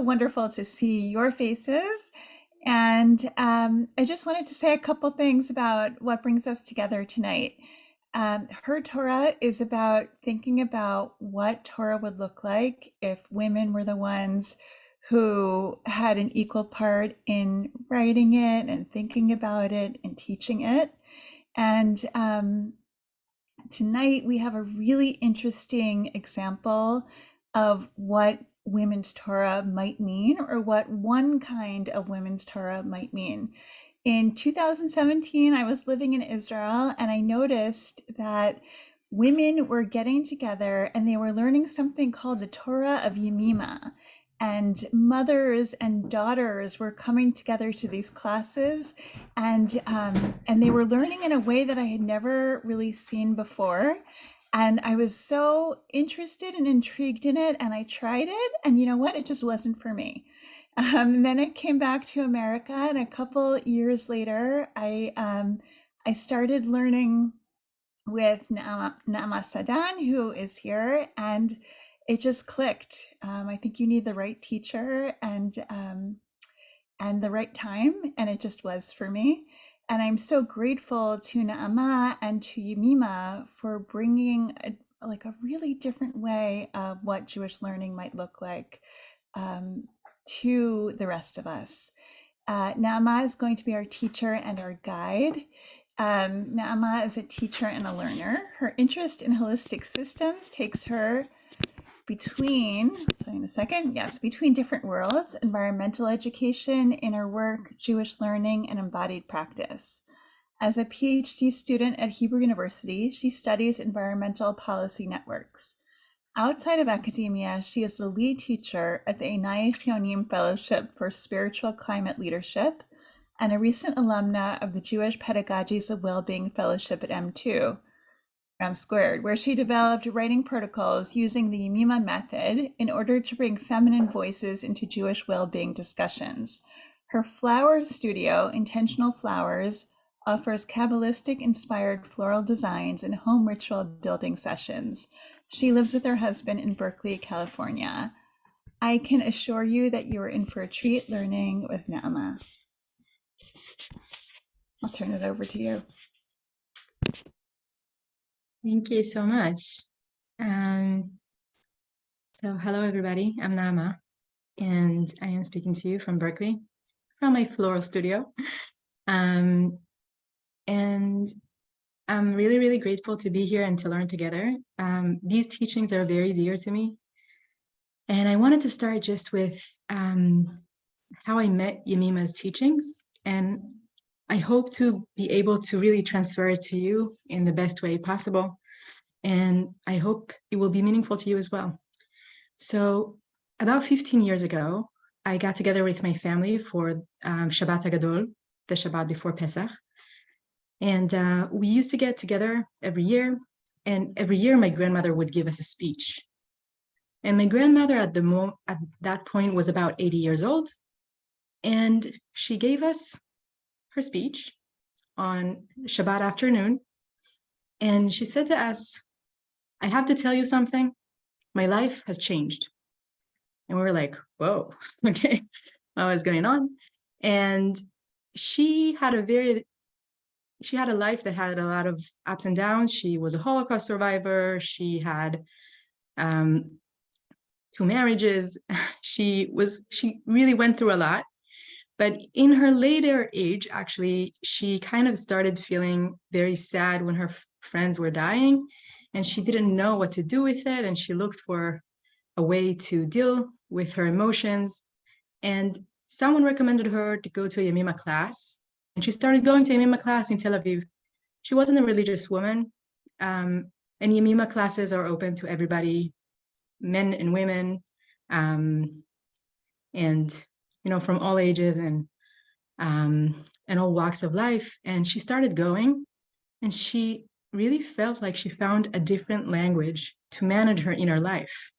wonderful to see your faces. And I just wanted to say a couple things about what brings us together tonight. Her Torah is about thinking about what Torah would look like if women were the ones who had an equal part in writing it and thinking about it and teaching it. And tonight we have a really interesting example of what women's Torah might mean, or what one kind of women's Torah might mean. In 2017, I was living in Israel and I noticed that women were getting together and they were learning something called the Torah of Yemima. And mothers and daughters were coming together to these classes, and they were learning in a way that I had never really seen before. And I was so interested and intrigued in it, and I tried it, and you know what? It just wasn't for me. And then I came back to America, and a couple years later, I started learning with Naama Sadan, who is here, and it just clicked. I think you need the right teacher and the right time, and it just was for me. And I'm so grateful to Naama and to Yemima for bringing a really different way of what Jewish learning might look like to the rest of us. Naama is going to be our teacher and our guide. Naama is a teacher and a learner. Her interest in holistic systems takes her between different worlds: environmental education, inner work, Jewish learning, and embodied practice. As a PhD student at Hebrew University, she studies environmental policy networks. Outside of academia, she is the lead teacher at the Einai Chionim Fellowship for Spiritual Climate Leadership and a recent alumna of the Jewish Pedagogies of Wellbeing Fellowship at M2, M², where she developed writing protocols using the Yemima method in order to bring feminine voices into Jewish well-being discussions. Her flower studio, Intentional Flowers, offers Kabbalistic-inspired floral designs and home ritual building sessions. She lives with her husband in Berkeley, California. I can assure you that you are in for a treat learning with Naama. I'll turn it over to you. Thank you so much. So hello, everybody. I'm Naama, and I am speaking to you from Berkeley, from my floral studio. And I'm really, really grateful to be here and to learn together. These teachings are very dear to me. And I wanted to start just with how I met Yemima's teachings. And I hope to be able to really transfer it to you in the best way possible. And I hope it will be meaningful to you as well. So about 15 years ago, I got together with my family for Shabbat HaGadol, the Shabbat before Pesach. And we used to get together every year. And every year, my grandmother would give us a speech. And my grandmother at that point was about 80 years old. And she gave us her speech on Shabbat afternoon. And she said to us, "I have to tell you something. My life has changed." And we were like, whoa, okay, what was going on? And she had a life that had a lot of ups and downs. She was a Holocaust survivor. She had 2 marriages. She really went through a lot. But in her later age, actually, she kind of started feeling very sad when her friends were dying, and she didn't know what to do with it. And she looked for a way to deal with her emotions. And someone recommended her to go to a Yemima class. And she started going to a Yemima class in Tel Aviv. She wasn't a religious woman. And Yemima classes are open to everybody, men and women, and from all ages and all walks of life. And she started going, and she really felt like she found a different language to manage her inner life.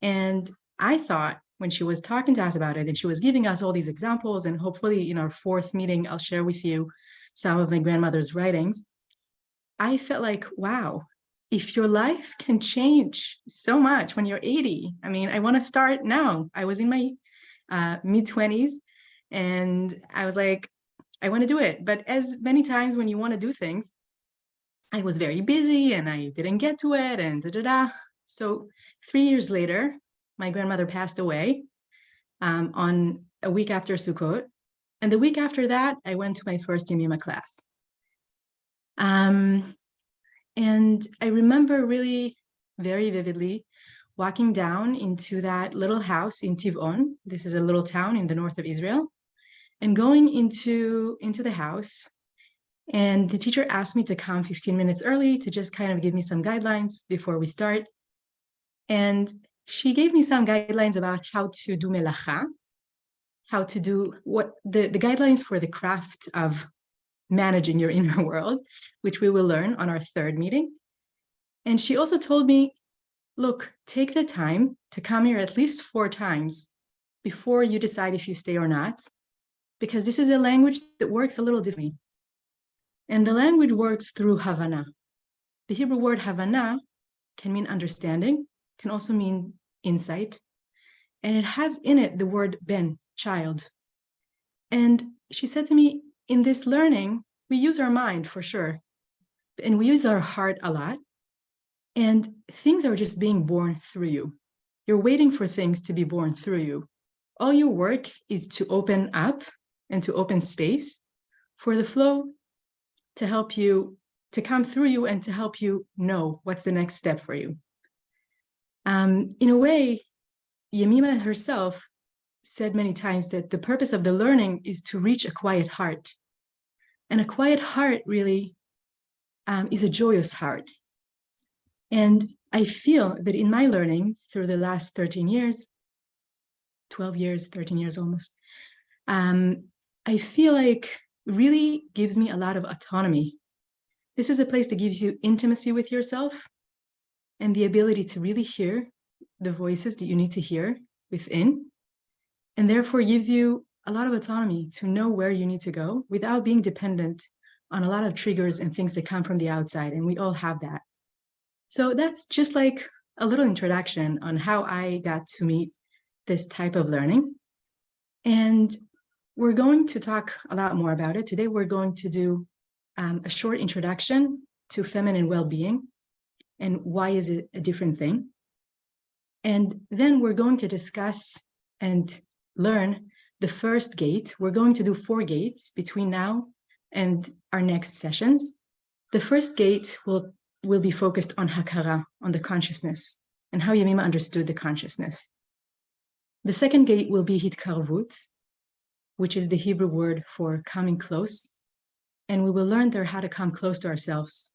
And I thought, when she was talking to us about it, and she was giving us all these examples, and hopefully in our 4th meeting, I'll share with you some of my grandmother's writings, I felt like, wow, if your life can change so much when you're 80, I mean, I want to start now. I was in my mid-20s. And I was like, I want to do it. But as many times when you want to do things, I was very busy and I didn't get to it and da-da-da. So 3 years later, my grandmother passed away on a week after Sukkot. And the week after that, I went to my first Yemima class. And I remember really very vividly walking down into that little house in Tivon. This is a little town in the north of Israel. And going into the house, and the teacher asked me to come 15 minutes early to just kind of give me some guidelines before we start. And she gave me some guidelines about how to do melacha, how to do what the guidelines for the craft of managing your inner world, which we will learn on our third meeting. And she also told me, look, take the time to come here at least 4 times before you decide if you stay or not, because this is a language that works a little differently. And the language works through Havana. The Hebrew word Havana can mean understanding, can also mean insight, and it has in it the word ben, child. And she said to me, in this learning, we use our mind for sure, and we use our heart a lot, and things are just being born through you. You're waiting for things to be born through you. All your work is to open up and to open space for the flow to help you, to come through you and to help you know what's the next step for you. In a way, Yemima herself said many times that the purpose of the learning is to reach a quiet heart. And a quiet heart really is a joyous heart. And I feel that in my learning through the last 13 years, 12 years, 13 years almost, I feel like really gives me a lot of autonomy. This is a place that gives you intimacy with yourself and the ability to really hear the voices that you need to hear within, and therefore gives you a lot of autonomy to know where you need to go without being dependent on a lot of triggers and things that come from the outside, and we all have that. So that's just like a little introduction on how I got to meet this type of learning. And we're going to talk a lot more about it. Today, we're going to do a short introduction to feminine well-being and why is it a different thing. And then we're going to discuss and learn the first gate. We're going to do 4 gates between now and our next sessions. The first gate will be focused on Hakara, on the consciousness, and how Yemima understood the consciousness. The second gate will be Hitkarvut, which is the Hebrew word for coming close, and we will learn there how to come close to ourselves.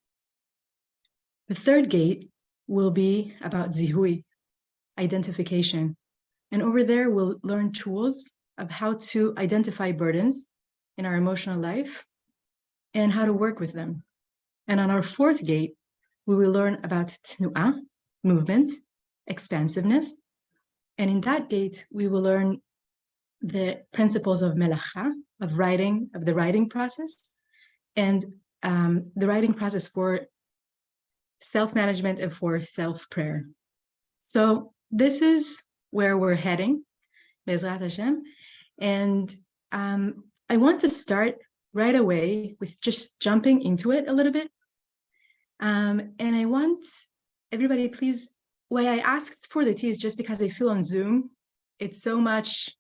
The third gate will be about Zihui, identification, and over there we'll learn tools of how to identify burdens in our emotional life and how to work with them. And on our fourth gate, we will learn about Tnu'ah, movement, expansiveness, and in that gate, we will learn the principles of melacha, of writing, of the writing process, and the writing process for self-management and for self-prayer. So this is where we're heading, Bezrat Hashem. And I want to start right away with just jumping into it a little bit. And I want everybody, please, why I asked for the tea is just because I feel on Zoom, it's so much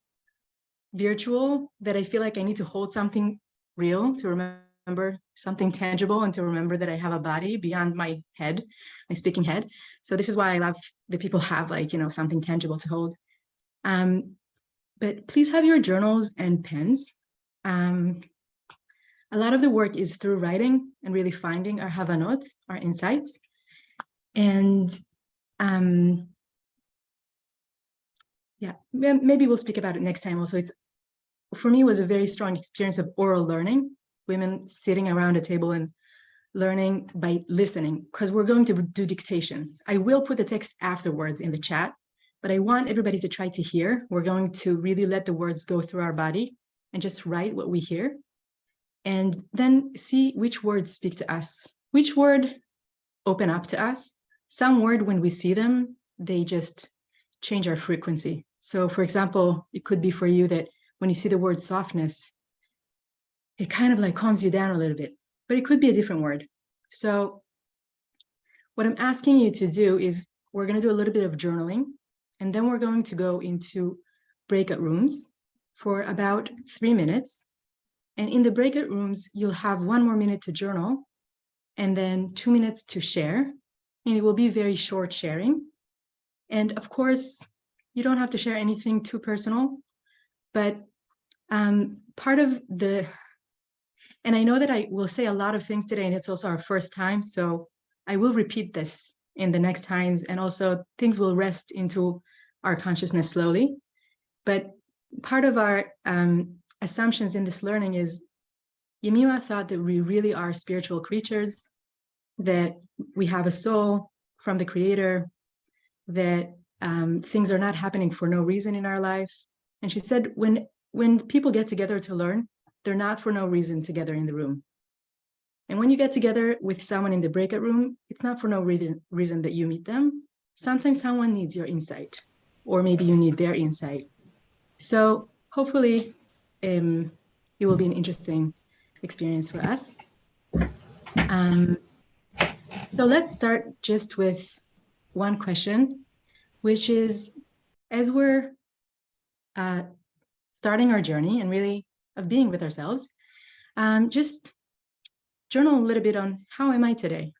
virtual that I feel like I need to hold something real to remember something tangible and to remember that I have a body beyond my head, my speaking head. So this is why I love that people have like, something tangible to hold. But please have your journals and pens. A lot of the work is through writing and really finding our havanot, our insights. And yeah, maybe we'll speak about it next time also. For me, it was a very strong experience of oral learning, women sitting around a table and learning by listening, because we're going to do dictations. I will put the text afterwards in the chat, but I want everybody to try to hear. We're going to really let the words go through our body and just write what we hear. And then see which words speak to us, which word open up to us. Some word, when we see them, they just change our frequency. So for example, it could be for you that when you see the word softness, it kind of like calms you down a little bit, but it could be a different word. So what I'm asking you to do is we're going to do a little bit of journaling, and then we're going to go into breakout rooms for about 3 minutes. And in the breakout rooms, you'll have 1 more minute to journal and then 2 minutes to share. And it will be very short sharing. And of course, you don't have to share anything too personal, but part of the, and I know that I will say a lot of things today, and it's also our first time, so I will repeat this in the next times, and also things will rest into our consciousness slowly. But part of our assumptions in this learning is Yemima thought that we really are spiritual creatures, that we have a soul from the Creator, that things are not happening for no reason in our life. And she said, when people get together to learn, they're not for no reason together in the room. And when you get together with someone in the breakout room, it's not for no reason that you meet them. Sometimes someone needs your insight, or maybe you need their insight. So hopefully it will be an interesting experience for us. So let's start just with one question, which is, as we're starting our journey and really of being with ourselves, just journal a little bit on how am I today?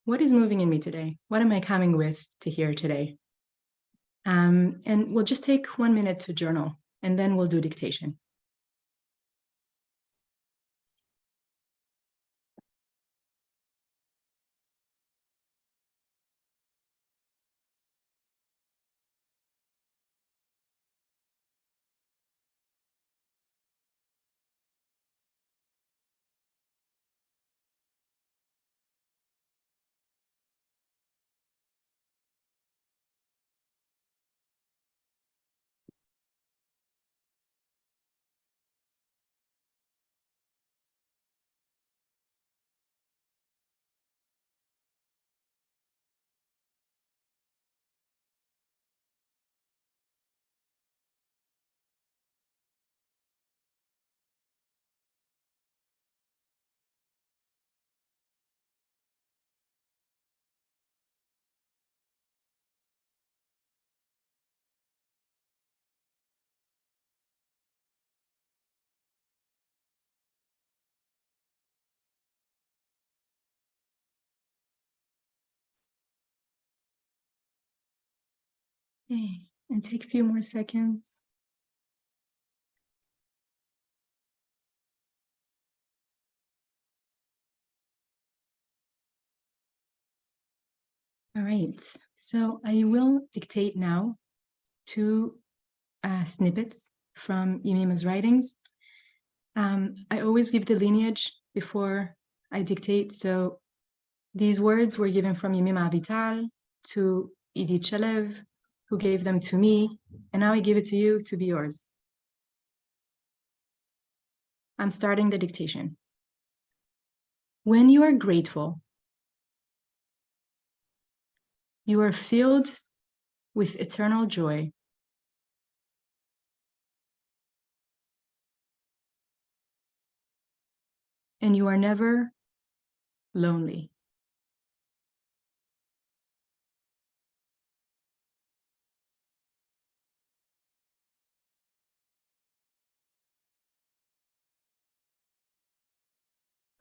What is moving in me today? What am I coming with to here today? And we'll just take 1 minute to journal, and then we'll do dictation. Okay, and take a few more seconds. All right, so I will dictate now 2 snippets from Yemima's writings. I always give the lineage before I dictate, so these words were given from Yemima Avital to Idit Shalev, who gave them to me, and now I give it to you to be yours. I'm starting the dictation. When you are grateful, you are filled with eternal joy. And you are never lonely.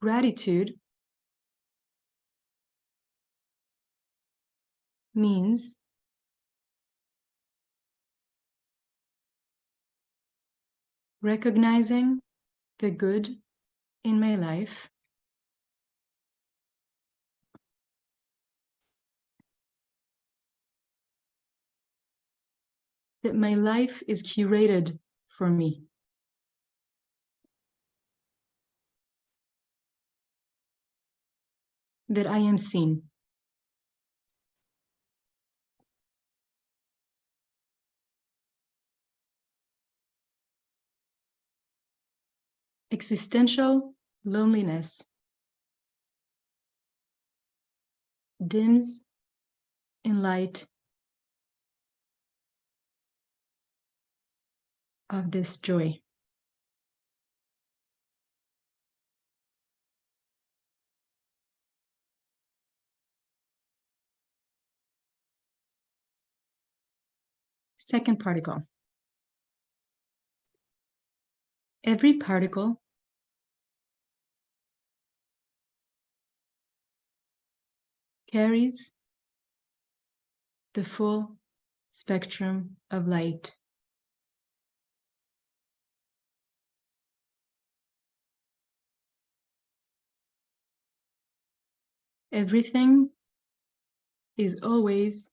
Gratitude means recognizing the good in my life, that my life is curated for me. That I am seen. Existential loneliness dims in light of this joy. Second particle. Every particle carries the full spectrum of light. Everything is always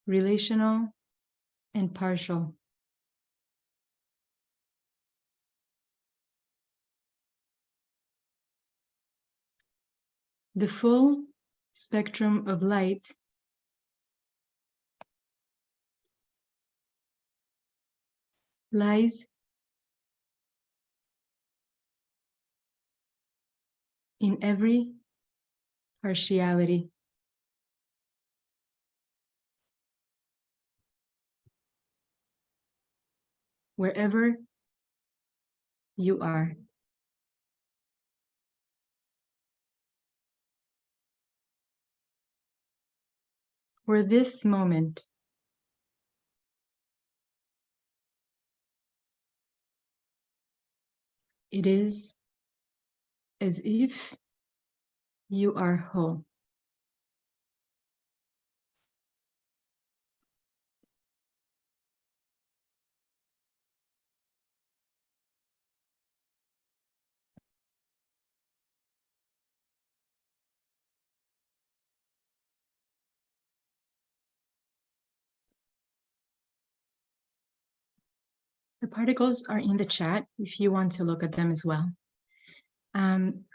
relational and partial. The full spectrum of light lies in every partiality. Wherever you are. For this moment, it is as if you are whole. The particles are in the chat if you want to look at them as well.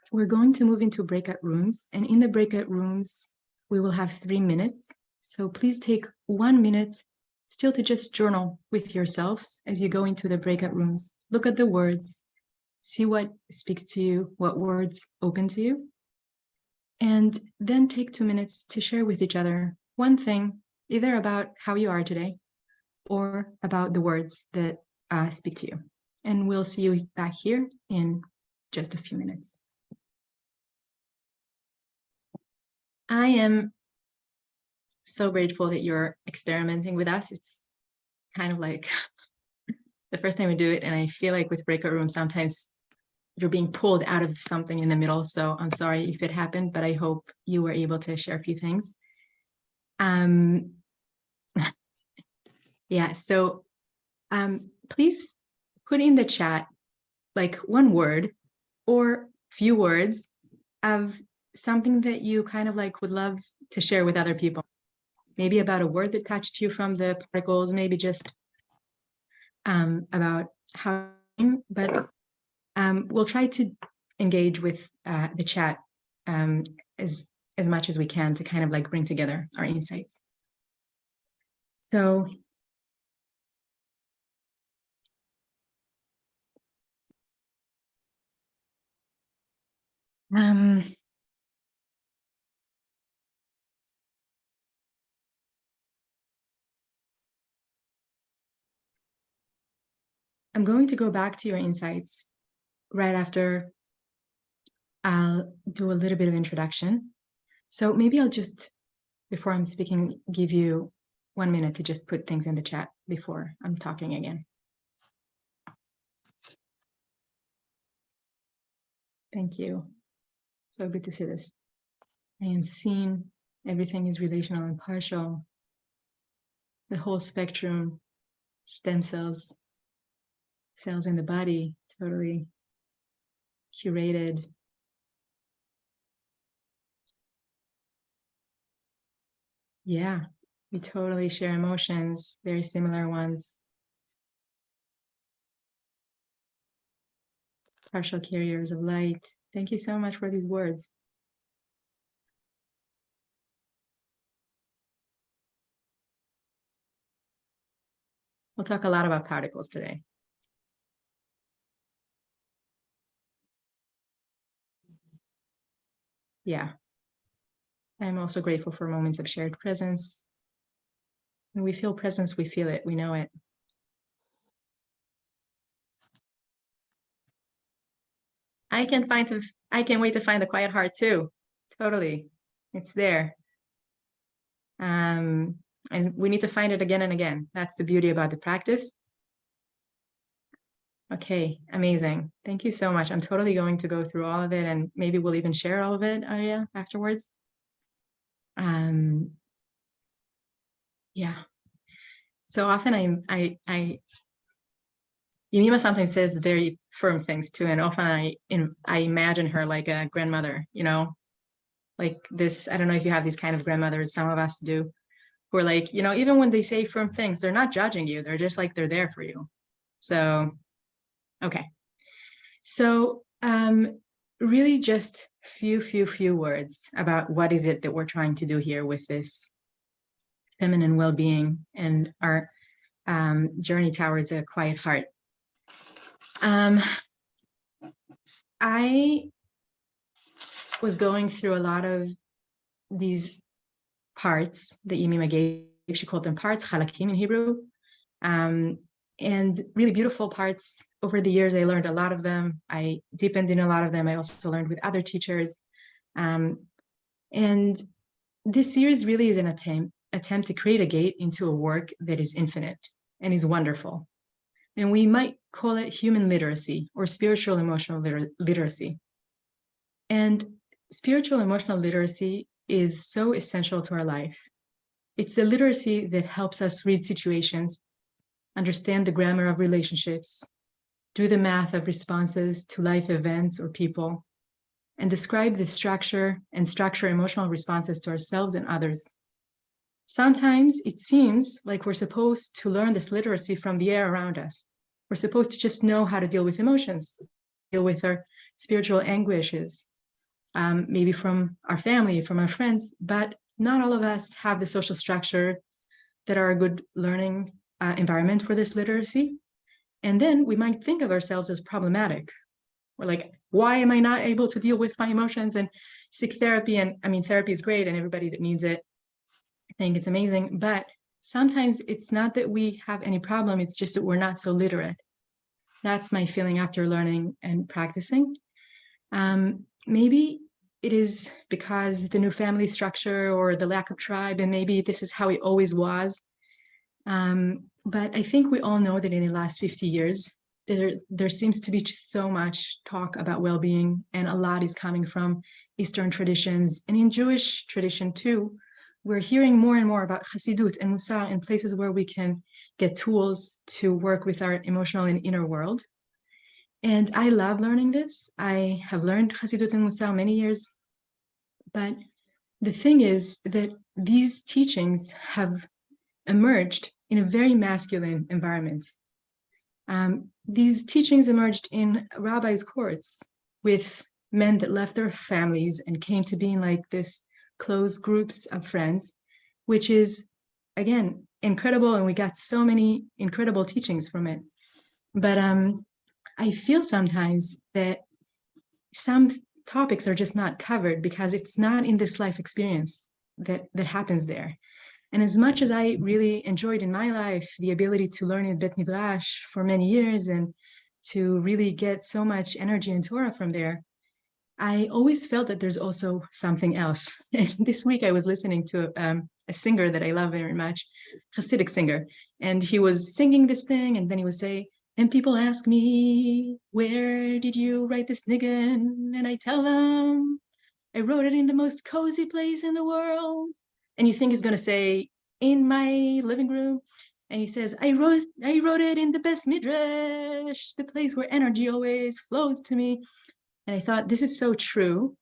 We're going to move into breakout rooms, and in the breakout rooms, we will have 3 minutes. So please take 1 minute still to just journal with yourselves as you go into the breakout rooms. Look at the words, see what speaks to you, what words open to you, and then take 2 minutes to share with each other one thing, either about how you are today or about the words that speak to you. And we'll see you back here in just a few minutes. I am so grateful that you're experimenting with us. It's kind of like the first time we do it, and I feel like with breakout rooms, sometimes you're being pulled out of something in the middle. So I'm sorry if it happened, but I hope you were able to share a few things. Yeah, so please put in the chat like one word or few words of something that you kind of like would love to share with other people. Maybe about a word that touched you from the particles, maybe just about how, but we'll try to engage with the chat as much as we can to kind of like bring together our insights. So I'm going to go back to your insights right after I'll do a little bit of introduction. So maybe I'll just, before I'm speaking, give you 1 minute to just put things in the chat before I'm talking again. Thank you. So good to see this. I am seen. Everything is relational and partial. The whole spectrum, stem cells, cells in the body, totally curated. Yeah, we totally share emotions, very similar ones. Partial carriers of light. Thank you so much for these words. We'll talk a lot about particles today. Yeah. I'm also grateful for moments of shared presence. When we feel presence, we feel it, we know it. I can't wait to find the quiet heart too. Totally. It's there. And we need to find it again and again. That's the beauty about the practice. Okay, amazing. Thank you so much. I'm totally going to go through all of it, and maybe we'll even share all of it, Arya, afterwards. Yeah. So often Yemima sometimes says very firm things too, and often I imagine her like a grandmother, like this. I don't know if you have these kind of grandmothers, some of us do, who are like, even when they say firm things, they're not judging you. They're just like, they're there for you. So, okay. So, really just few words about what is it that we're trying to do here with this feminine well-being and our journey towards a quiet heart. I was going through a lot of these parts that Yemima gave. She called them parts, halakim in Hebrew, and really beautiful parts. Over the years, I learned a lot of them. I deepened in a lot of them. I also learned with other teachers. And this series really is an attempt to create a gate into a work that is infinite and is wonderful. And we might call it human literacy or spiritual emotional literacy. And spiritual emotional literacy is so essential to our life. It's the literacy that helps us read situations, understand the grammar of relationships, do the math of responses to life events or people, and describe the structure emotional responses to ourselves and others. Sometimes it seems like we're supposed to learn this literacy from the air around us. We're supposed to just know how to deal with emotions, deal with our spiritual anguishes, maybe from our family, from our friends, but not all of us have the social structure that are a good learning environment for this literacy. And then we might think of ourselves as problematic. We're like, why am I not able to deal with my emotions and seek therapy? And I mean, therapy is great, and everybody that needs it, I think it's amazing. But sometimes it's not that we have any problem, it's just that we're not so literate. That's my feeling after learning and practicing. Maybe it is because the new family structure or the lack of tribe, and maybe this is how it always was. But I think we all know that in the last 50 years, there seems to be so much talk about well-being, and a lot is coming from Eastern traditions, and in Jewish tradition too. We're hearing more and more about Chassidut and Musar in places where we can get tools to work with our emotional and inner world. And I love learning this. I have learned Chassidut and Musar many years, but the thing is that these teachings have emerged in a very masculine environment. These teachings emerged in rabbis' courts with men that left their families and came to being like this close groups of friends, which is, again, incredible. And we got so many incredible teachings from it. But I feel sometimes that some topics are just not covered because it's not in this life experience that happens there. And as much as I really enjoyed in my life the ability to learn in Bet Midrash for many years and to really get so much energy and Torah from there, I always felt that there's also something else. And this week I was listening to a singer that I love very much, Hasidic singer, and he was singing this thing, and then he would say, and people ask me, where did you write this niggun? And I tell them, I wrote it in the most cozy place in the world. And you think he's going to say, in my living room. And he says, I wrote it in the best midrash, the place where energy always flows to me. And I thought, this is so true.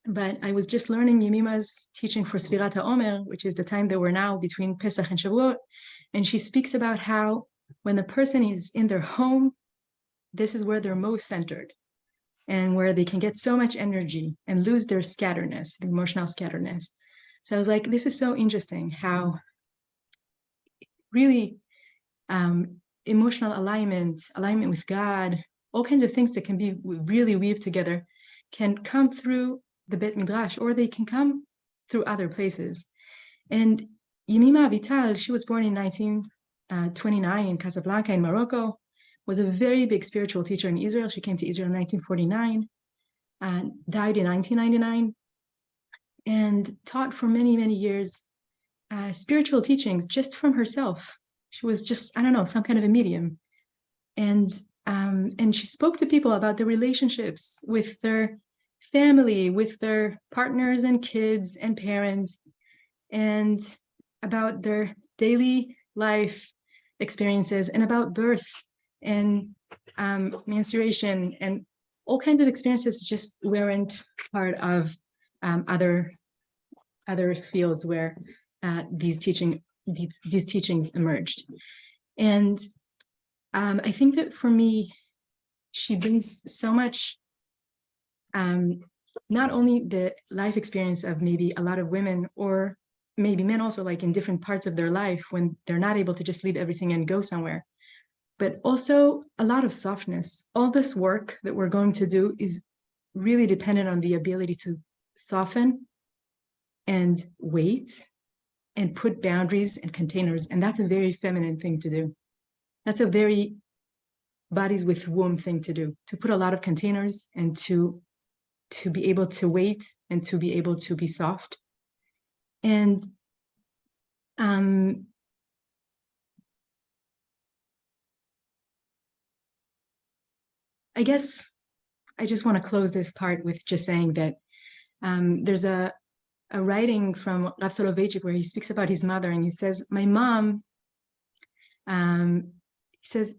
But I was just learning Yemima's teaching for SVIVAH Omer, which is the time that we're now between Pesach and Shavuot. And she speaks about how when the person is in their home, this is where they're most centered and where they can get so much energy and lose their scatteredness, the emotional scatteredness. So I was like, this is so interesting how really emotional alignment with God, all kinds of things that can be really weaved together can come through the Bet Midrash, or they can come through other places. And Yemima Vital, she was born in 1929 in Casablanca in Morocco, was a very big spiritual teacher in Israel. She came to Israel in 1949 and died in 1999, and taught for many, many years spiritual teachings just from herself. She was just, I don't know, some kind of a medium. And she spoke to people about their relationships with their family, with their partners and kids and parents, and about their daily life experiences, and about birth and menstruation, and all kinds of experiences just weren't part of other fields where these teachings emerged. And I think that for me, she brings so much, not only the life experience of maybe a lot of women, or maybe men also, like in different parts of their life when they're not able to just leave everything and go somewhere, but also a lot of softness. All this work that we're going to do is really dependent on the ability to soften and wait and put boundaries and containers. And that's a very feminine thing to do. That's a very bodies with womb thing to do, to put a lot of containers and to be able to wait and to be able to be soft. And I guess I just want to close this part with just saying that there's a writing from Rav Soloveitchik where he speaks about his mother, and he says, my mom, he says,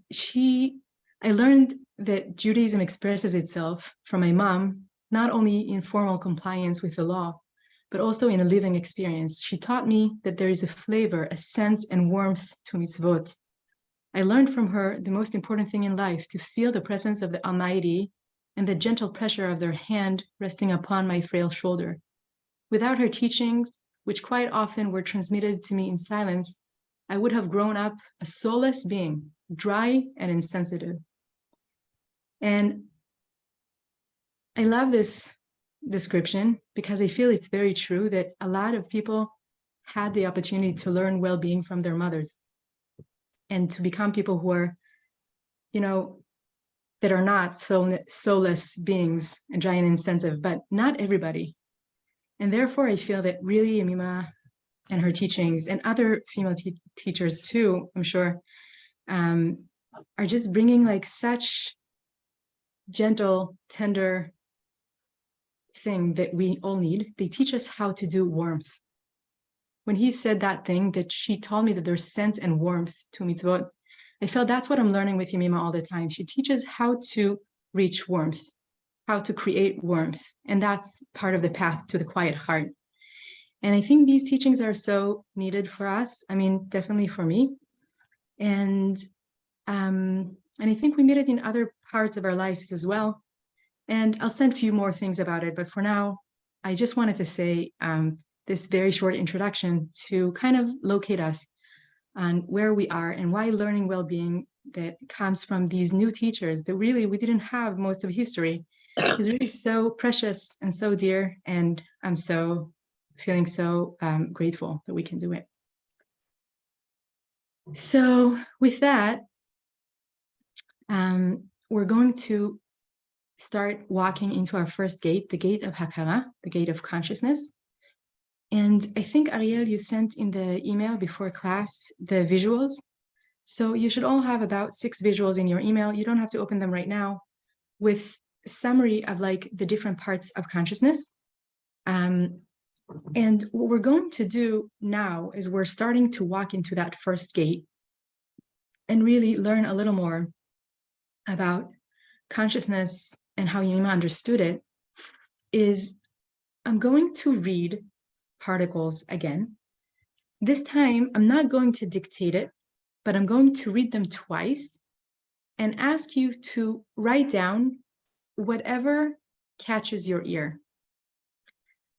I learned that Judaism expresses itself from my mom, not only in formal compliance with the law, but also in a living experience. She taught me that there is a flavor, a scent and warmth to mitzvot. I learned from her the most important thing in life, to feel the presence of the Almighty and the gentle pressure of their hand resting upon my frail shoulder. Without her teachings, which quite often were transmitted to me in silence, I would have grown up a soulless being, dry and insensitive. And I love this description because I feel it's very true that a lot of people had the opportunity to learn well-being from their mothers and to become people who are, that are not soulless beings and dry and insensitive, but not everybody. And therefore, I feel that really Yemima and her teachings, and other female teachers too, I'm sure, are just bringing like such gentle, tender thing that we all need. They teach us how to do warmth. When he said that thing, that she told me that there's scent and warmth to mitzvot, I felt that's what I'm learning with Yemima all the time. She teaches how to reach warmth, how to create warmth. And that's part of the path to the quiet heart. And I think these teachings are so needed for us. I mean, definitely for me. And I think we need it in other parts of our lives as well. And I'll send a few more things about it. But for now, I just wanted to say this very short introduction to kind of locate us on where we are and why learning well-being that comes from these new teachers that really we didn't have most of history is really so precious and so dear. And I'm feeling so grateful that we can do it. So with that, we're going to start walking into our first gate, the gate of Hakara, the gate of consciousness. And I think, Ariel, you sent in the email before class the visuals. So you should all have about 6 visuals in your email. You don't have to open them right now, with a summary of like the different parts of consciousness. And what we're going to do now is we're starting to walk into that first gate and really learn a little more about consciousness and how Yemima understood it. Is I'm going to read particles again. This time, I'm not going to dictate it, but I'm going to read them twice and ask you to write down whatever catches your ear.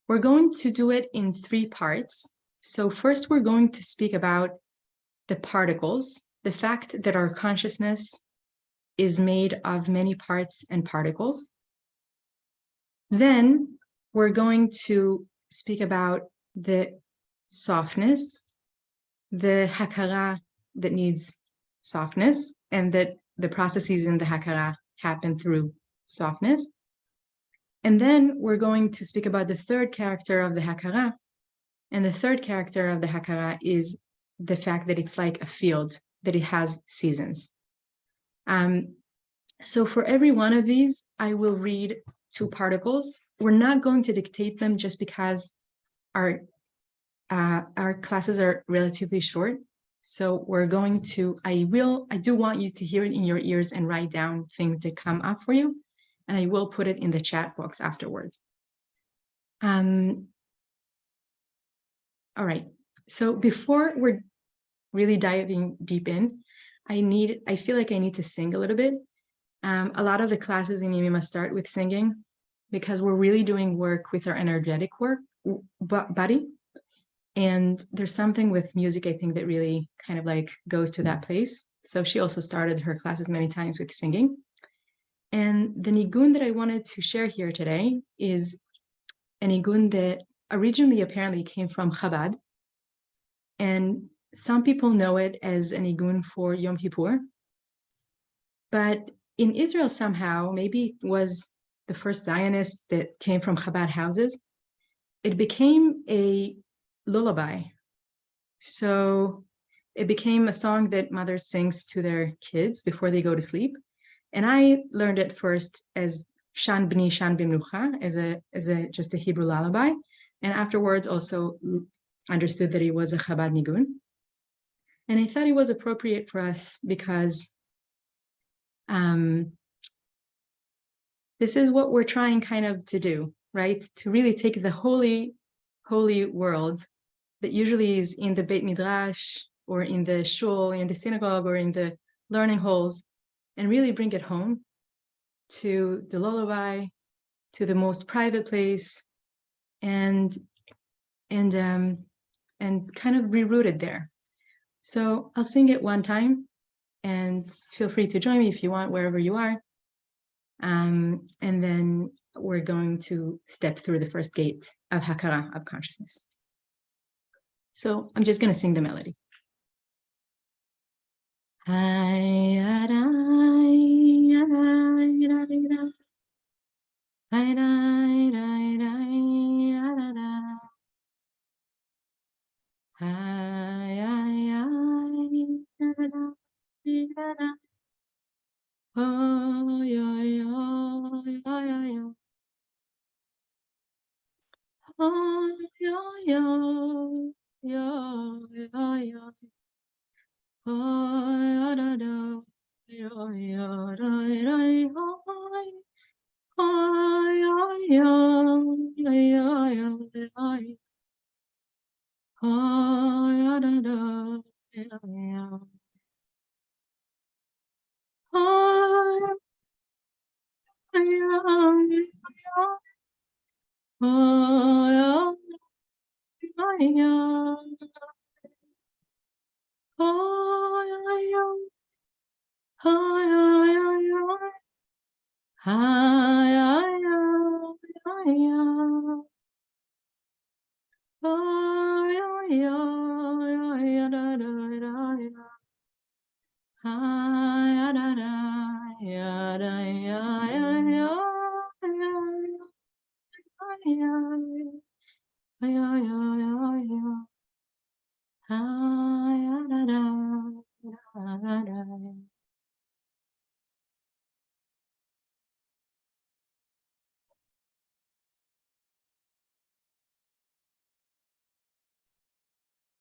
We're going to do it in 3 parts. So first, we're going to speak about the particles, the fact that our consciousness is made of many parts and particles. Then we're going to speak about the softness, the Hakara that needs softness, and that the processes in the Hakara happen through softness. And then we're going to speak about the third character of the Hakara. And the third character of the Hakara is the fact that it's like a field, that it has seasons. So for every one of these, I will read 2 particles. We're not going to dictate them just because our classes are relatively short. So we're going to, I do want you to hear it in your ears and write down things that come up for you. And I will put it in the chat box afterwards. All right, so before we're really diving deep in, I feel like I need to sing a little bit. A lot of the classes in Yemima start with singing because we're really doing work with our energetic body. And there's something with music, I think, that really kind of like goes to that place. So she also started her classes many times with singing. And the nigun that I wanted to share here today is a nigun that originally apparently came from Chabad. And some people know it as a nigun for Yom Kippur. But in Israel somehow, maybe it was the first Zionists that came from Chabad houses, it became a lullaby. So it became a song that mothers sings to their kids before they go to sleep. And I learned it first as Shan Bni Shan Bimnucha, as a just a Hebrew lullaby. And afterwards also understood that it was a Chabad nigun. And I thought it was appropriate for us because this is what we're trying kind of to do, right? To really take the holy world that usually is in the Beit Midrash or in the shul, in the synagogue or in the learning halls, and really bring it home to the lullaby, to the most private place, and kind of reroute it there. So I'll sing it one time, and feel free to join me if you want, wherever you are. And then we're going to step through the first gate of Hakara, of consciousness. So I'm just going to sing the melody.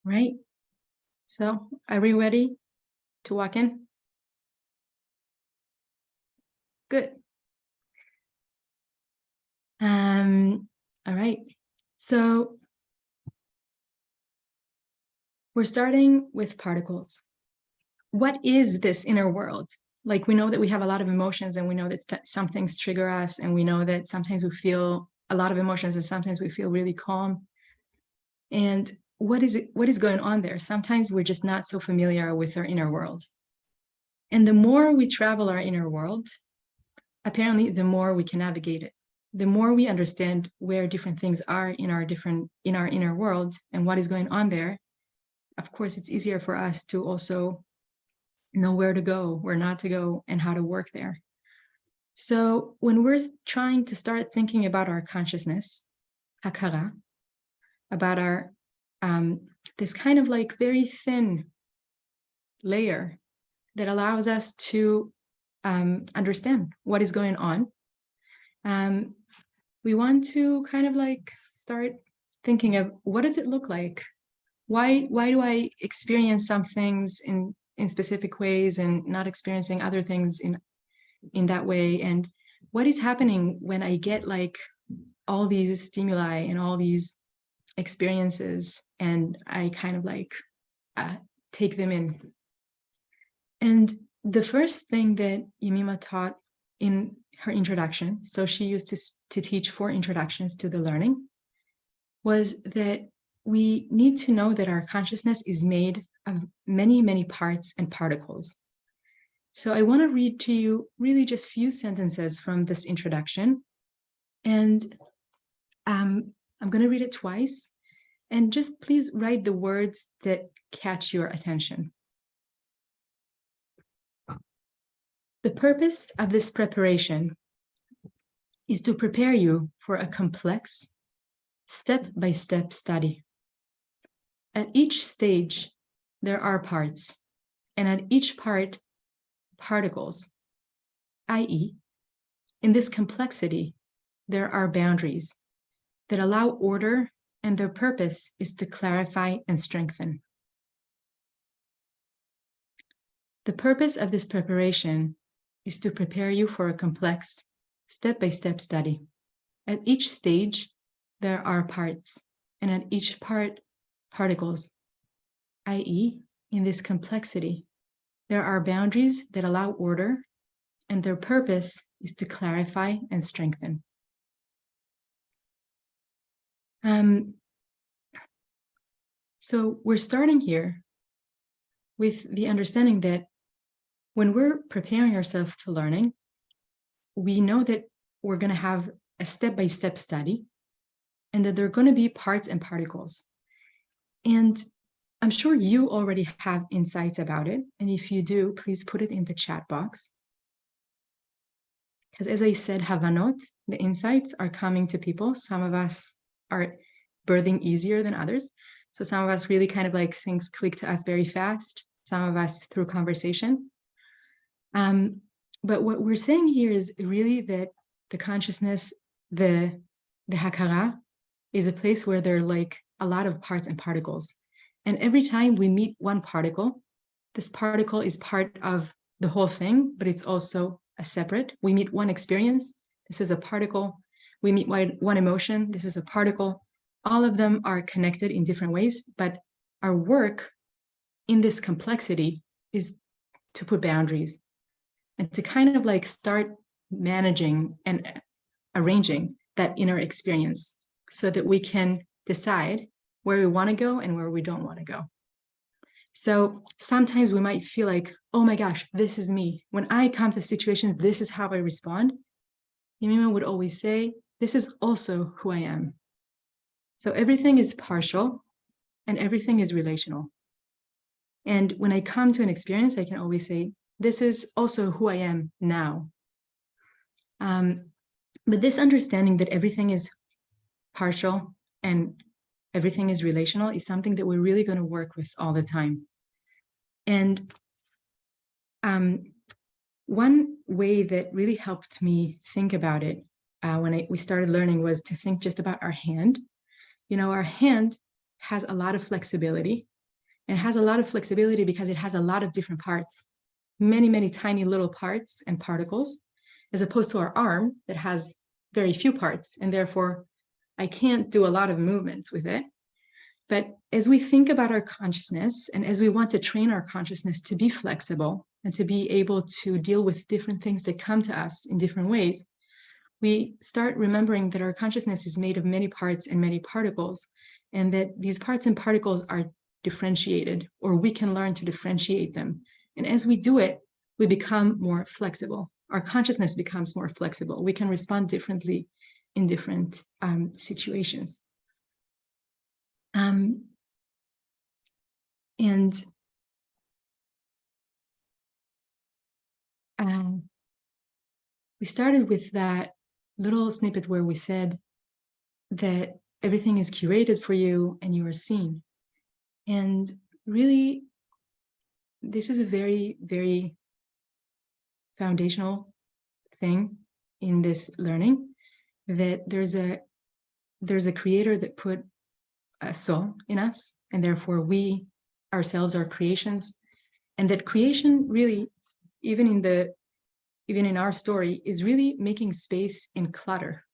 Right. So are we ready to walk in? Good. All right. So we're starting with particles. What is this inner world? Like, we know that we have a lot of emotions, and we know that some things trigger us, and we know that sometimes we feel a lot of emotions and sometimes we feel really calm. And what is going on there? Sometimes we're just not so familiar with our inner world. And the more we travel our inner world, apparently the more we can navigate it. the more we understand where different things are in our inner world and what is going on there, of course, it's easier for us to also know where to go, where not to go, and how to work there. So when we're trying to start thinking about our consciousness, Hakara, about our this kind of like very thin layer that allows us to understand what is going on, we want to kind of like start thinking of what does it look like? Why do I experience some things in specific ways and not experiencing other things in that way? And what is happening when I get like all these stimuli and all these experiences and I kind of like take them in? And the first thing that Yemima taught in her introduction, so she used to teach 4 introductions to the learning, was that we need to know that our consciousness is made of many, many parts and particles. So I want to read to you really just few sentences from this introduction. And I'm going to read it twice. And just please write the words that catch your attention. The purpose of this preparation is to prepare you for a complex, step-by-step study. At each stage, there are parts, and at each part, particles, i.e., in this complexity, there are boundaries that allow order, and their purpose is to clarify and strengthen. The purpose of this preparation is to prepare you for a complex, step-by-step study. At each stage, there are parts, and at each part, particles, i.e., in this complexity, there are boundaries that allow order, and their purpose is to clarify and strengthen. So we're starting here with the understanding that when we're preparing ourselves to learning, we know that we're going to have a step-by-step study and that there are going to be parts and particles. And I'm sure you already have insights about it. And if you do, please put it in the chat box. Because as I said, Havanot, the insights are coming to people. Some of us are birthing easier than others. So some of us really kind of like things click to us very fast. Some of us through conversation. But what we're saying here is really that the consciousness, the Hakara, is a place where there are like a lot of parts and particles. And every time we meet one particle, this particle is part of the whole thing, but it's also a separate. We meet one experience, this is a particle. We meet one emotion, this is a particle. All of them are connected in different ways, but our work in this complexity is to put boundaries and to kind of like start managing and arranging that inner experience so that we can decide where we want to go and where we don't want to go. So sometimes we might feel like, oh my gosh, this is me. When I come to situations, this is how I respond. Yemima would always say, this is also who I am. So everything is partial and everything is relational. And when I come to an experience, I can always say, this is also who I am now. But this understanding that everything is partial and everything is relational is something that we're really going to work with all the time. And one way that really helped me think about it when we started learning was to think just about our hand. You know, our hand has a lot of flexibility, and it has a lot of flexibility because it has a lot of different parts, many, many tiny little parts and particles, as opposed to our arm that has very few parts, and therefore I can't do a lot of movements with it. But as we think about our consciousness and as we want to train our consciousness to be flexible and to be able to deal with different things that come to us in different ways, we start remembering that our consciousness is made of many parts and many particles, and that these parts and particles are differentiated, or we can learn to differentiate them. And as we do it, we become more flexible. Our consciousness becomes more flexible. We can respond differently in different situations. And we started with that little snippet where we said that everything is curated for you and you are seen. And really, this is a very, very foundational thing in this learning, that there's a creator that put a soul in us, and therefore we ourselves are creations, and that creation really, even in our story, is really making space in clutter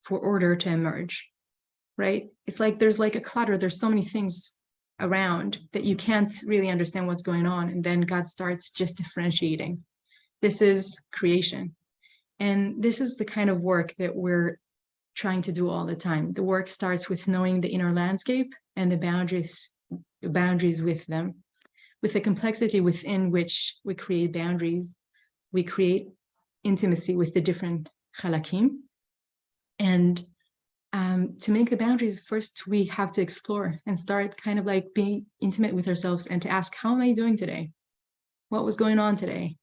for order to emerge, right? It's like there's like a clutter, there's so many things around that you can't really understand what's going on, and then God starts just differentiating. This is creation, and this is the kind of work that we're trying to do all the time. The work starts with knowing the inner landscape and the boundaries with them. With the complexity within which we create boundaries, we create intimacy with the different halakim. And to make the boundaries, first we have to explore and start kind of like being intimate with ourselves and to ask, how am I doing today? What was going on today?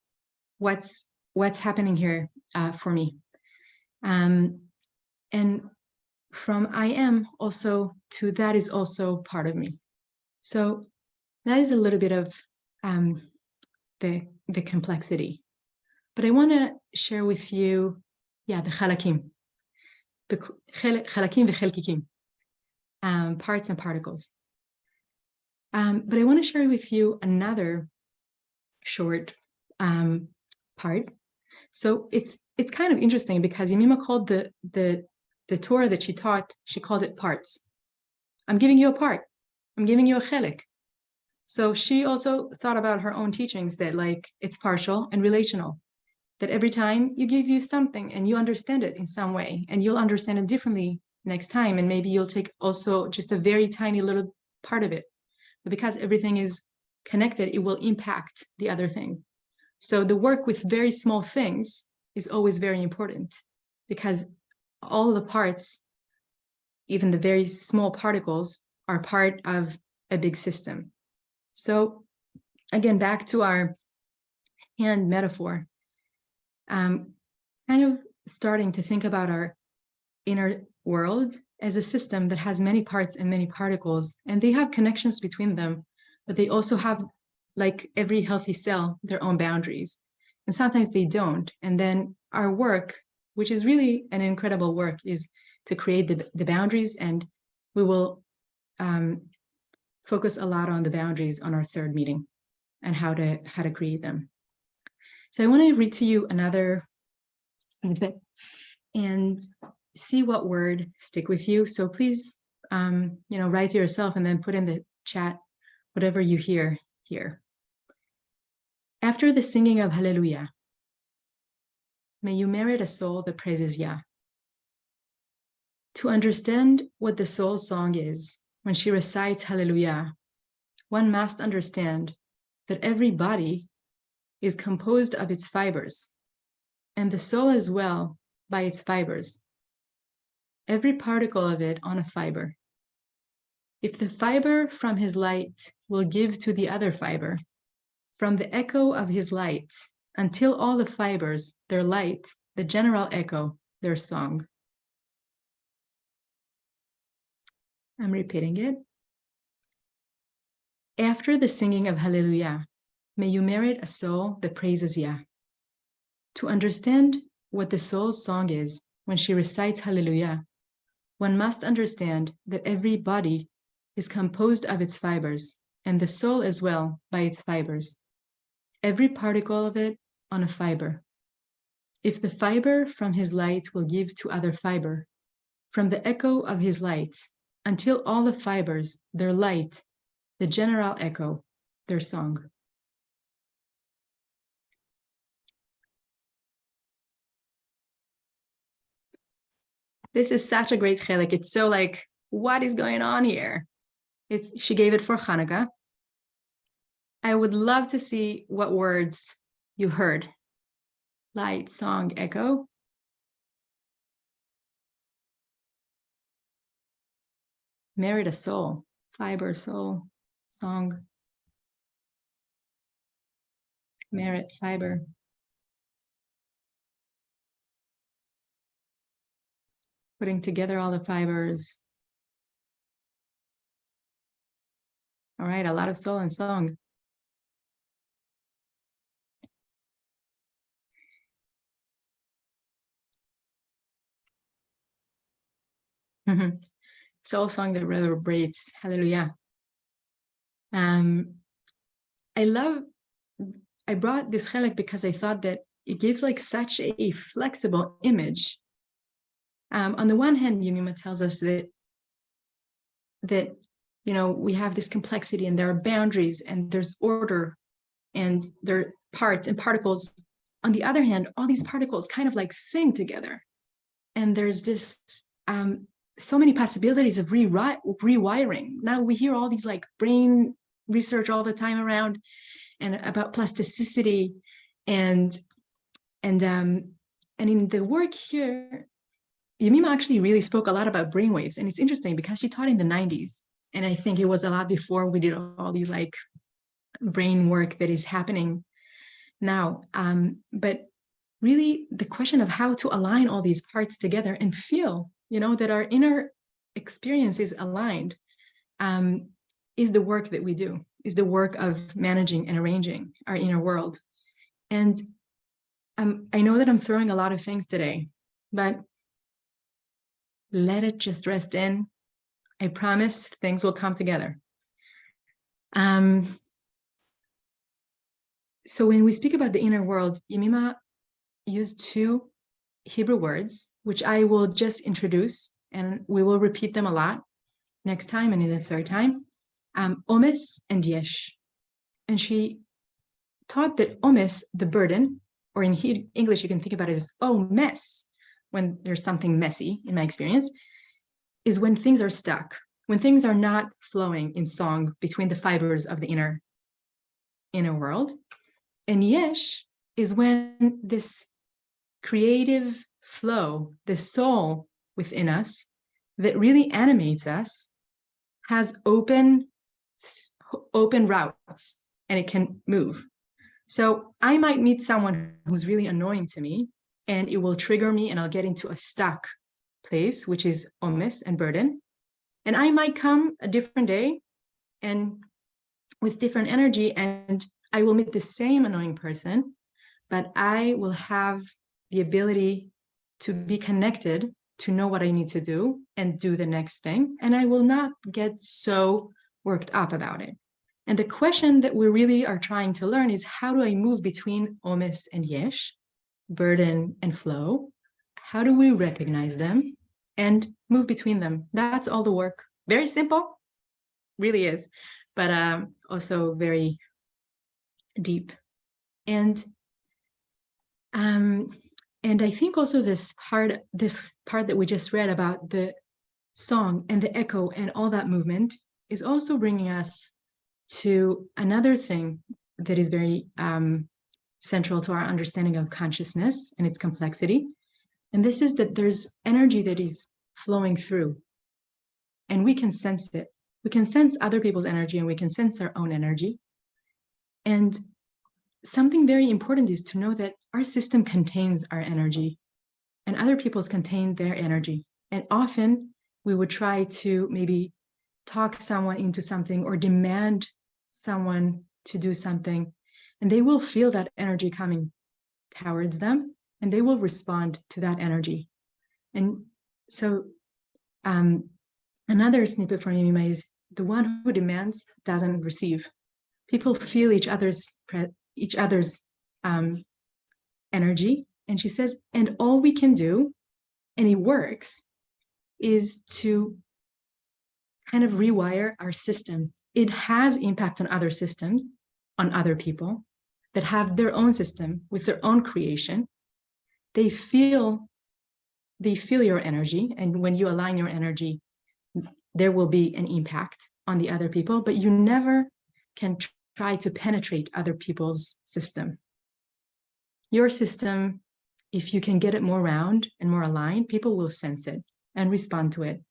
What's happening here for me? And from I am also to that is also part of me. So that is a little bit of the complexity. But I want to share with you, the chalakim, chalakim v'chelkikim, parts and particles. But I want to share with you another short part. So it's kind of interesting because Yemima called the Torah that she taught, she called it parts. I'm giving you a part. I'm giving you a chelik. So she also thought about her own teachings that like it's partial and relational, that every time you give you something and you understand it in some way, and you'll understand it differently next time, and maybe you'll take also just a very tiny little part of it. But because everything is connected, it will impact the other thing. So the work with very small things is always very important, because all of the parts, even the very small particles, are part of a big system. So again, back to our hand metaphor, kind of starting to think about our inner world as a system that has many parts and many particles, and they have connections between them, but they also have, like every healthy cell, their own boundaries. And sometimes they don't. And then our work, which is really an incredible work, is to create the boundaries, and we will focus a lot on the boundaries on our third meeting and how to create them. So I want to read to you another snippet and see what word stick with you. So please, write to yourself and then put in the chat whatever you hear here. After the singing of Hallelujah, may you merit a soul that praises Yah. To understand what the soul's song is when she recites Hallelujah, one must understand that every body is composed of its fibers, and the soul as well by its fibers, every particle of it on a fiber. If the fiber from his light will give to the other fiber, from the echo of his light, until all the fibers, their light, the general echo, their song. I'm repeating it. After the singing of Hallelujah, may you merit a soul that praises Yah. To understand what the soul's song is when she recites Hallelujah, one must understand that every body is composed of its fibers, and the soul as well by its fibers, every particle of it on a fiber. If the fiber from his light will give to other fiber, from the echo of his light, until all the fibers, their light, the general echo, their song. This is such a great chelik. It's so like, what is going on here? She gave it for Hanukkah. I would love to see what words you heard. Light, song, echo. Merit a soul, fiber, soul, song, merit, fiber. Putting together all the fibers. All right, a lot of soul and song. Soul song that reverberates. Hallelujah. I brought this chelek because I thought that it gives like such a flexible image. On the one hand, Yemima tells us that you know, we have this complexity and there are boundaries and there's order and there are parts and particles. On the other hand, all these particles kind of like sing together. And there's this so many possibilities of rewiring. Now we hear all these like brain research all the time around and about plasticity and in the work here, Yemima actually really spoke a lot about brainwaves. And it's interesting because she taught in the 90s. And I think it was a lot before we did all these like brain work that is happening now. But really the question of how to align all these parts together and feel, you know, that our inner experience is aligned is the work that we do, is the work of managing and arranging our inner world. And I know that I'm throwing a lot of things today, but let it just rest in. I promise things will come together. So when we speak about the inner world, Yemima used two Hebrew words, which I will just introduce, and we will repeat them a lot next time and in the third time, omes and yesh. And she taught that omes, the burden, or in English, you can think about it as mess, when there's something messy, in my experience, is when things are stuck, when things are not flowing in song between the fibers of the inner world. And yesh is when this creative flow, the soul within us that really animates us, has open routes and it can move. So I might meet someone who's really annoying to me and it will trigger me and I'll get into a stuck place, which is omes and burden. And I might come a different day and with different energy and I will meet the same annoying person, but I will have the ability to be connected, to know what I need to do and do the next thing. And I will not get so worked up about it. And the question that we really are trying to learn is, how do I move between omes and yesh, burden and flow? How do we recognize them and move between them? That's all the work. Very simple, really is, but also very deep. And I think also this part that we just read about the song and the echo and all that movement is also bringing us to another thing that is very central to our understanding of consciousness and its complexity. And this is that there's energy that is flowing through and we can sense it. We can sense other people's energy and we can sense our own energy. And something very important is to know that our system contains our energy and other people's contain their energy. And often we would try to maybe talk someone into something or demand someone to do something, and they will feel that energy coming towards them and they will respond to that energy. And so another snippet from Yemima is, the one who demands doesn't receive. People feel each other's energy. And she says, and all we can do, and it works, is to kind of rewire our system. It has impact on other systems, on other people that have their own system with their own creation. They feel your energy. And when you align your energy, there will be an impact on the other people, but you never can try to penetrate other people's system. Your system, if you can get it more round and more aligned, people will sense it and respond to it.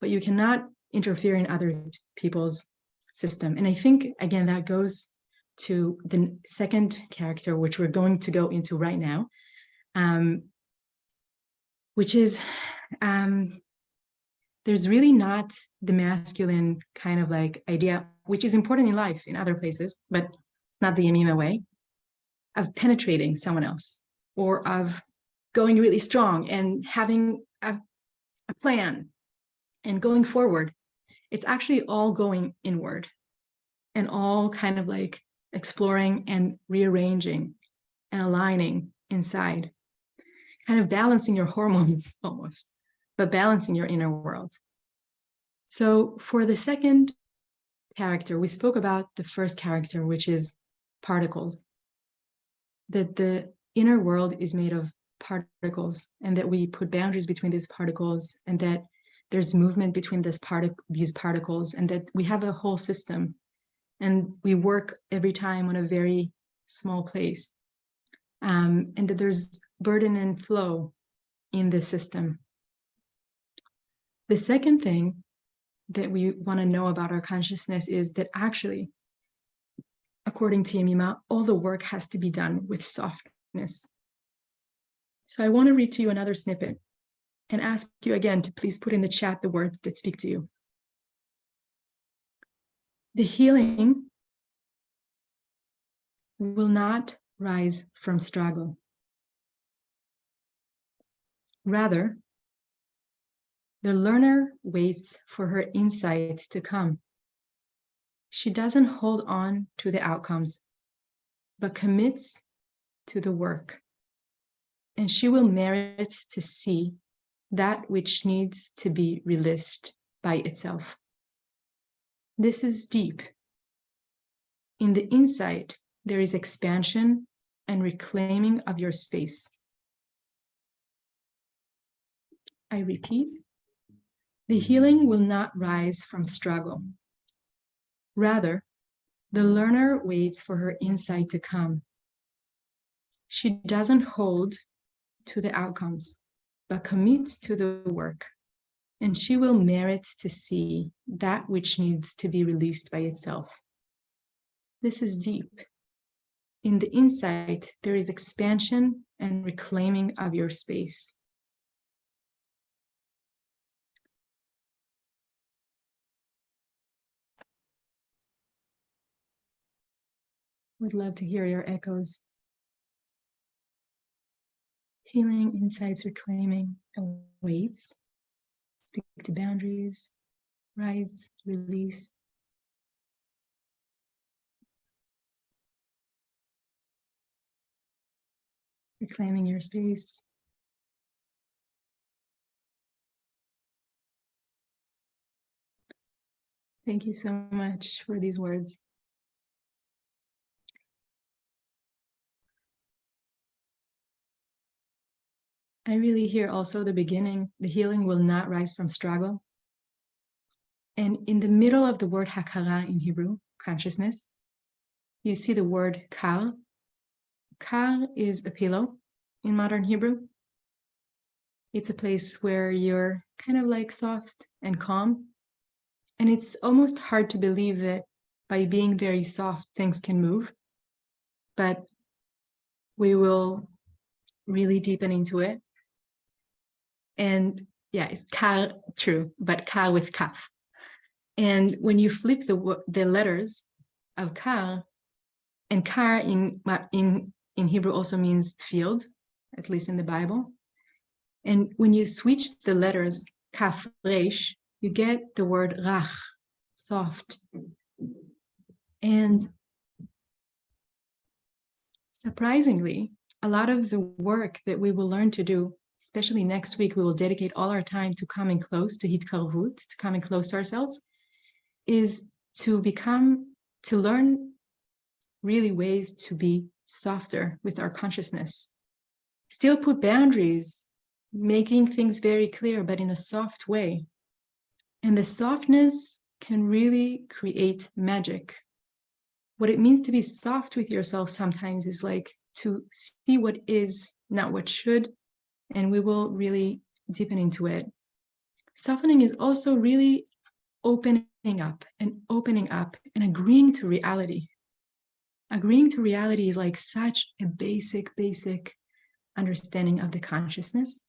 But you cannot interfere in other people's system. And I think, again, that goes to the second character, which we're going to go into right now, which is there's really not the masculine kind of like idea, which is important in life in other places, but it's not the Yemima way, of penetrating someone else or of going really strong and having a plan and going forward. It's actually all going inward and all kind of like exploring and rearranging and aligning inside, kind of balancing your hormones almost, but balancing your inner world. So for the second character, we spoke about the first character, which is particles, that the inner world is made of particles and that we put boundaries between these particles and that there's movement between these particles and that we have a whole system and we work every time on a very small place, and that there's burden and flow in the system. The second thing that we want to know about our consciousness is that actually, according to Yemima, all the work has to be done with softness. So I want to read to you another snippet and ask you again to please put in the chat the words that speak to you. The healing will not rise from struggle. Rather, the learner waits for her insight to come. She doesn't hold on to the outcomes, but commits to the work. And she will merit to see that which needs to be released by itself. This is deep. In the insight, there is expansion and reclaiming of your space. I repeat, the healing will not rise from struggle. Rather, the learner waits for her insight to come. She doesn't hold to the outcomes, but commits to the work, and she will merit to see that which needs to be released by itself. This is deep. In the insight, there is expansion and reclaiming of your space. Would love to hear your echoes. Healing, insights, reclaiming, awaits. Speak to boundaries, rise, release. Reclaiming your space. Thank you so much for these words. I really hear also the beginning, the healing will not rise from struggle. And in the middle of the word Hakara in Hebrew, consciousness, you see the word kar. Kar is a pillow in modern Hebrew. It's a place where you're kind of like soft and calm. And it's almost hard to believe that by being very soft, things can move. But we will really deepen into it. And yeah, it's kar, true, but kar with kaf. And when you flip the letters of kar, and kar in Hebrew also means field, at least in the Bible. And when you switch the letters kaf resh, you get the word rach, soft. And surprisingly, a lot of the work that we will learn to do, especially next week, we will dedicate all our time to coming close to hitkarvut, to coming close to ourselves, is to learn really ways to be softer with our consciousness. Still put boundaries, making things very clear, but in a soft way. And the softness can really create magic. What it means to be soft with yourself sometimes is like to see what is, not what should, and we will really deepen into it. Softening is also really opening up and opening up and agreeing to reality. Agreeing to reality is like such a basic understanding of the consciousness.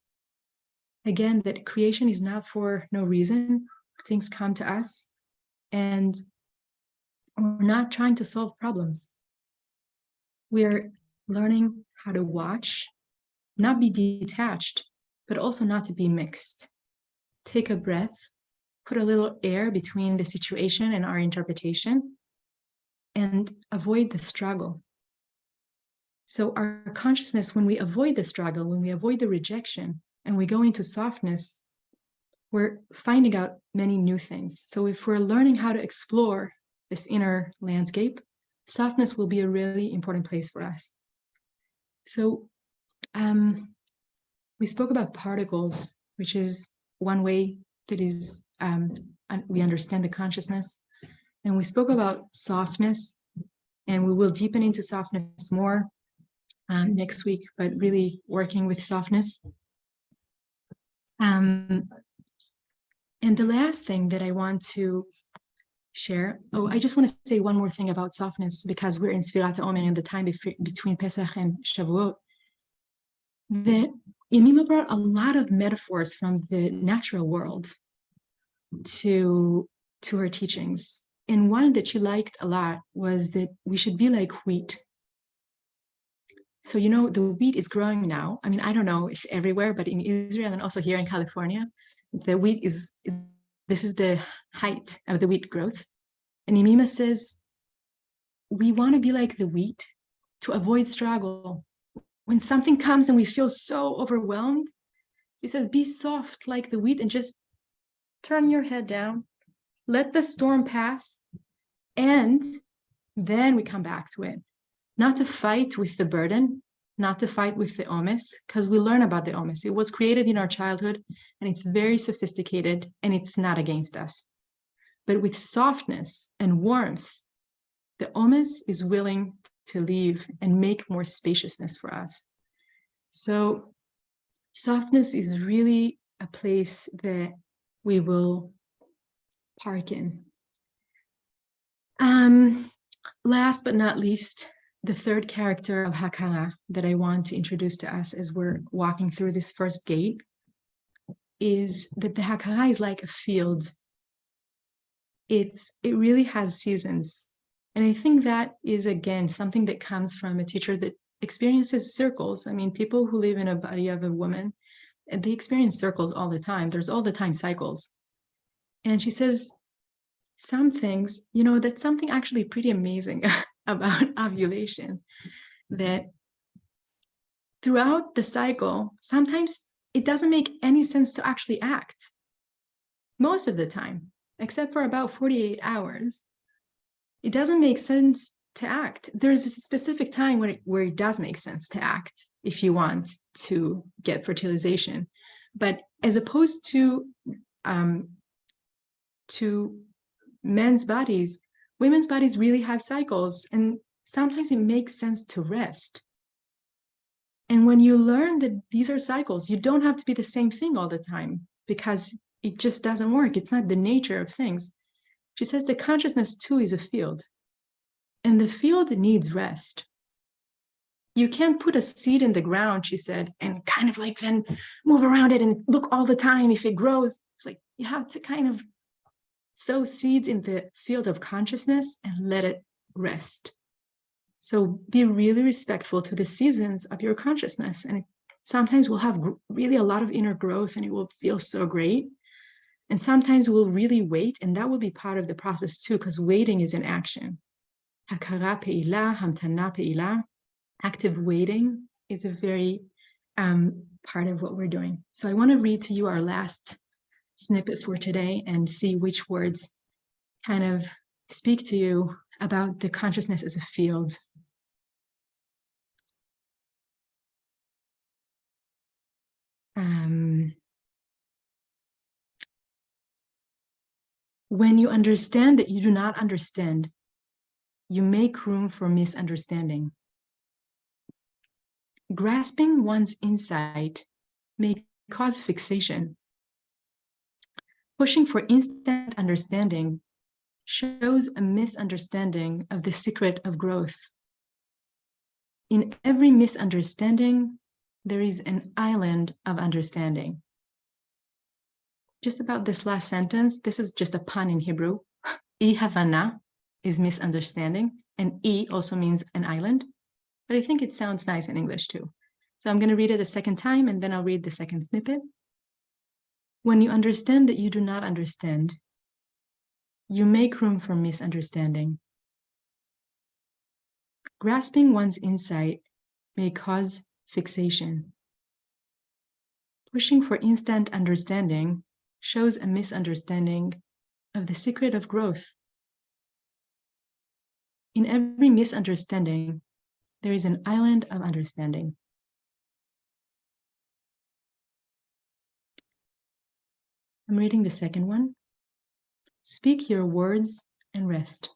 Again, that creation is not for no reason. Things come to us, and we're not trying to solve problems. We're learning how to watch, not be detached, but also not to be mixed. Take a breath, put a little air between the situation and our interpretation, and avoid the struggle. So our consciousness, when we avoid the struggle, when we avoid the rejection, and we go into softness, we're finding out many new things. So if we're learning how to explore this inner landscape, softness will be a really important place for us. So we spoke about particles, which is one way that is we understand the consciousness. And we spoke about softness, and we will deepen into softness more next week, but really working with softness. And the last thing that I want to share, I just want to say one more thing about softness, because we're in SVIVAH Omer in the time between Pesach and Shavuot, that Yemima brought a lot of metaphors from the natural world to her teachings. And one that she liked a lot was that we should be like wheat. So, you know, the wheat is growing now. I mean, I don't know if everywhere, but in Israel and also here in California, the wheat is, this is the height of the wheat growth. And Yemima says, we want to be like the wheat to avoid struggle. When something comes and we feel so overwhelmed, she says, be soft like the wheat and just turn your head down, let the storm pass, and then we come back to it. Not to fight with the burden, not to fight with the Omes, because we learn about the Omes. It was created in our childhood, and it's very sophisticated, and it's not against us. But with softness and warmth, the Omes is willing to leave and make more spaciousness for us. So softness is really a place that we will park in. Last but not least, the third character of Hakara that I want to introduce to us as we're walking through this first gate is that the Hakara is like a field. It really has seasons. And I think that is, again, something that comes from a teacher that experiences circles. I mean, people who live in a body of a woman, they experience circles all the time. There's all the time cycles. And she says some things, you know, that's something actually pretty amazing about ovulation, that throughout the cycle, sometimes it doesn't make any sense to actually act. Most of the time, except for about 48 hours, it doesn't make sense to act. There's a specific time where it does make sense to act if you want to get fertilization. But as opposed to men's bodies, women's bodies really have cycles, and sometimes it makes sense to rest. And when you learn that these are cycles, you don't have to be the same thing all the time, because it just doesn't work. It's not the nature of things. She says the consciousness too is a field, and the field needs rest. You can't put a seed in the ground, she said, and kind of like then move around it and look all the time if it grows. It's like you have to kind of sow seeds in the field of consciousness and let it rest. So be really respectful to the seasons of your consciousness. And sometimes we'll have really a lot of inner growth and it will feel so great. And sometimes we'll really wait, and that will be part of the process too, because waiting is an action. Hakara pe'ilah, hamtana pe'ilah. Active waiting is a very part of what we're doing. So I want to read to you our last snippet for today and see which words kind of speak to you about the consciousness as a field. When you understand that you do not understand, you make room for misunderstanding. Grasping one's insight may cause fixation. Pushing for instant understanding shows a misunderstanding of the secret of growth. In every misunderstanding, there is an island of understanding. Just about this last sentence, this is just a pun in Hebrew. I Havana is misunderstanding, and I also means an island, but I think it sounds nice in English too. So I'm going to read it a second time, and then I'll read the second snippet. When you understand that you do not understand, you make room for misunderstanding. Grasping one's insight may cause fixation. Pushing for instant understanding shows a misunderstanding of the secret of growth. In every misunderstanding, there is an island of understanding. I'm reading the second one. Speak your words and rest.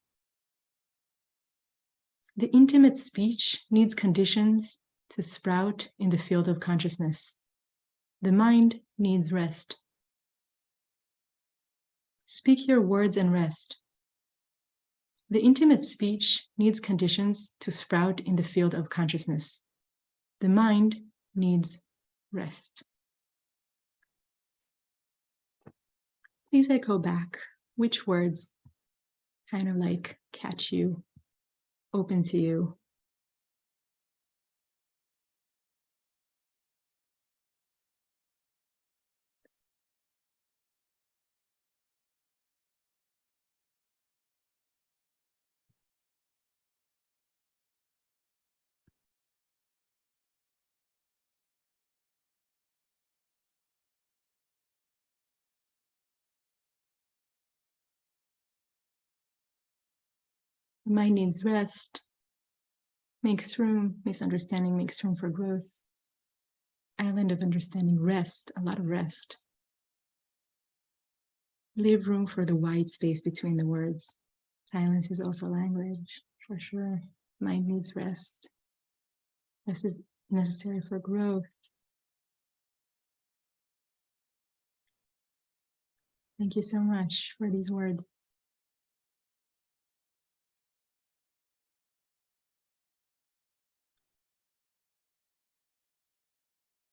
The intimate speech needs conditions to sprout in the field of consciousness. The mind needs rest. Speak your words and rest. The intimate speech needs conditions to sprout in the field of consciousness. The mind needs rest. Please echo back which words kind of like catch you, open to you. The mind needs rest, makes room, misunderstanding makes room for growth. Island of understanding, rest, a lot of rest. Leave room for the wide space between the words. Silence is also language, for sure. Mind needs rest. Rest is necessary for growth. Thank you so much for these words.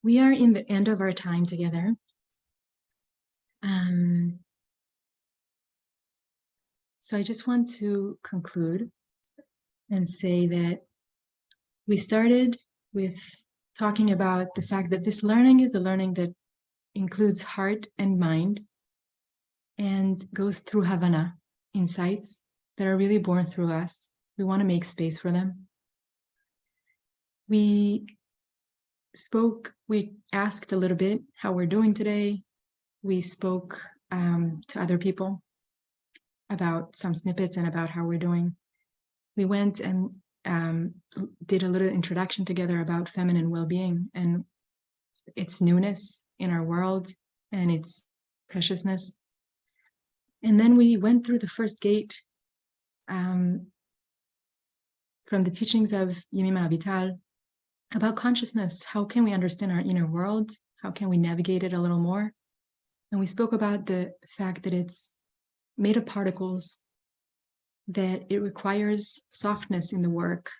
We are in the end of our time together. So I just want to conclude and say that we started with talking about the fact that this learning is a learning that includes heart and mind and goes through Havana, insights that are really born through us. We want to make space for them. We asked a little bit how we're doing today. We spoke to other people about some snippets and about how we're doing. We went and did a little introduction together about feminine well-being and its newness in our world and its preciousness. And then we went through the first gate from the teachings of Yemima Avital about consciousness. How can we understand our inner world? How can we navigate it a little more? And we spoke about the fact that it's made of particles, that it requires softness in the work,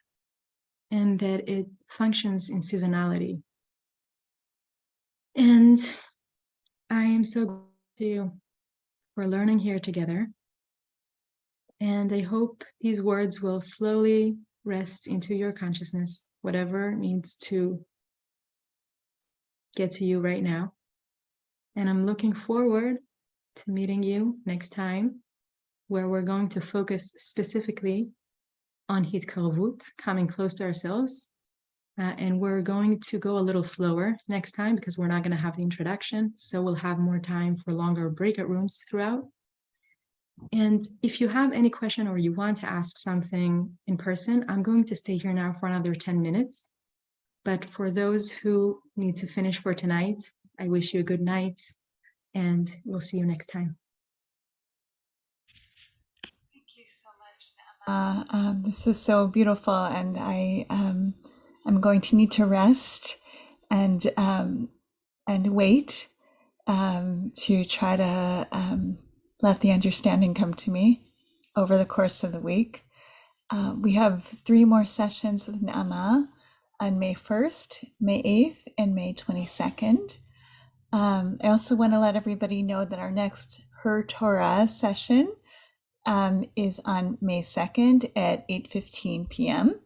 and that it functions in seasonality. And I am so grateful to you for learning here together. And I hope these words will slowly rest into your consciousness, whatever needs to get to you right now. And I'm looking forward to meeting you next time, where we're going to focus specifically on Hitkarvut, coming close to ourselves. And we're going to go a little slower next time because we're not going to have the introduction. So we'll have more time for longer breakout rooms throughout. And if you have any question or you want to ask something in person, I'm going to stay here now for another 10 minutes. But for those who need to finish for tonight, I wish you a good night and we'll see you next time. Thank you so much, Naama. This was so beautiful, and I'm going to need to rest and wait to try to let the understanding come to me over the course of the week. We have 3 more sessions with Naama on May 1st, May 8th, and May 22nd. I also want to let everybody know that our next Her Torah session is on May 2nd at 8:15 p.m.